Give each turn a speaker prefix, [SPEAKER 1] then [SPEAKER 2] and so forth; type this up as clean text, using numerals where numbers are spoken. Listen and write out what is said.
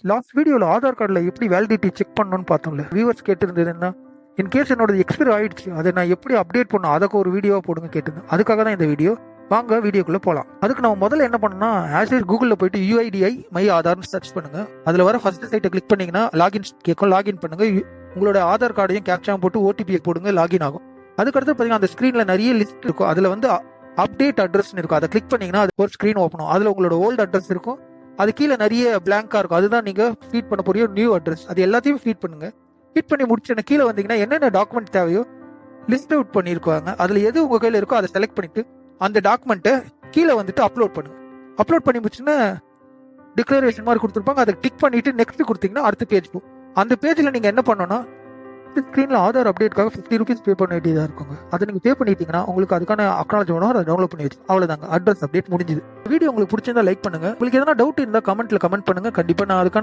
[SPEAKER 1] Last வீடியோவில் ஆதார் கார்டில் எப்படி வேலிடிட்டி செக் பண்ணணும்னு பார்த்தோம்ல, வியூவர்ஸ் கேட்டிருந்ததுன்னா இன்கேஸ் என்னோட எக்ஸ்பைரி ஆயிடுச்சு அதை நான் எப்படி அப்டேட் பண்ணணும் அதுக்கு ஒரு வீடியோவை போடுங்க கேட்டிருந்தேன். அதுக்காக தான் இந்த வீடியோ. வாங்க வீடியோக்குள்ளே போகலாம். அதுக்கு நம்ம முதல்ல என்ன பண்ணணும்னா, ஆஸ் கூகுளில் போயிட்டு யூஐடிஐ மை ஆதார்னு சர்ச் பண்ணுங்க. அதில் வர ஃபர்ஸ்ட் சைட்டை கிளிக் பண்ணீங்கன்னா லாகின் கேட்கும். லாகின் பண்ணுங்க. உங்களோட ஆதார் கார்டையும் கேப்சாவும் போட்டு ஓடிபியை போடுங்க. லாகின் ஆகும். அதுக்கடுத்து பார்த்தீங்கன்னா அந்த ஸ்க்ரீனில் நிறைய லிஸ்ட் இருக்கும். அதில் வந்து அப்டேட் அட்ரஸ்னு இருக்கும். அதை கிளிக் பண்ணீங்கன்னா அது ஒரு ஸ்க்ரீன் ஓப்பன் ஆகும். அதில் உங்களோட ஓல்டு அட்ரஸ் இருக்கும். அது கீழே நிறைய பிளாங்கா இருக்கும். அதுதான் நீங்க ஃபீட் பண்ண போறிய நியூ அட்ரஸ். அது எல்லாத்தையும் ஃபீட் பண்ணுங்க. ஃபீட் பண்ணி முடிச்சு கீழே வந்தீங்கன்னா என்னென்ன டாக்குமெண்ட் தேவையோ லிஸ்ட் அவுட் பண்ணியிருக்காங்க. அதுல எது உங்க கையில இருக்கோ அதை செலக்ட் பண்ணிட்டு அந்த டாக்குமெண்ட்டை கீழே வந்துட்டு அப்லோட் பண்ணுங்க. அப்லோட் பண்ணி முடிச்சுன்னா டிக்ளரேஷன் மாதிரி கொடுத்துருப்பாங்க. அதை டிக் பண்ணிட்டு நெக்ஸ்ட் கொடுத்தீங்கன்னா அடுத்த பேஜ் போகும். அந்த பேஜ்ல நீங்க என்ன பண்ணணும்னா, ஸ்க்ரீன்ல ஆதார் அப்டேட்காக 50 rupees பே பண்ண வேண்டியதா இருக்குங்க. அதை நீங்க பே பண்ணிட்டீங்கன்னா உங்களுக்கு அதுக்கான அக்னாலஜ்மெண்ட் அதை டவுன்லோட் பண்ணி வச்சு அவ்வளவுதாங்க, அட்ரஸ் அப்டேட் முடிஞ்சுது. வீடியோ உங்களுக்கு பிடிச்சிருந்தா லைக் பண்ணுங்க. உங்களுக்கு எதனா டவுட் இருந்தா கமெண்ட்ல கமெண்ட் பண்ணுங்க. கண்டிப்பா நான் அதுக்கான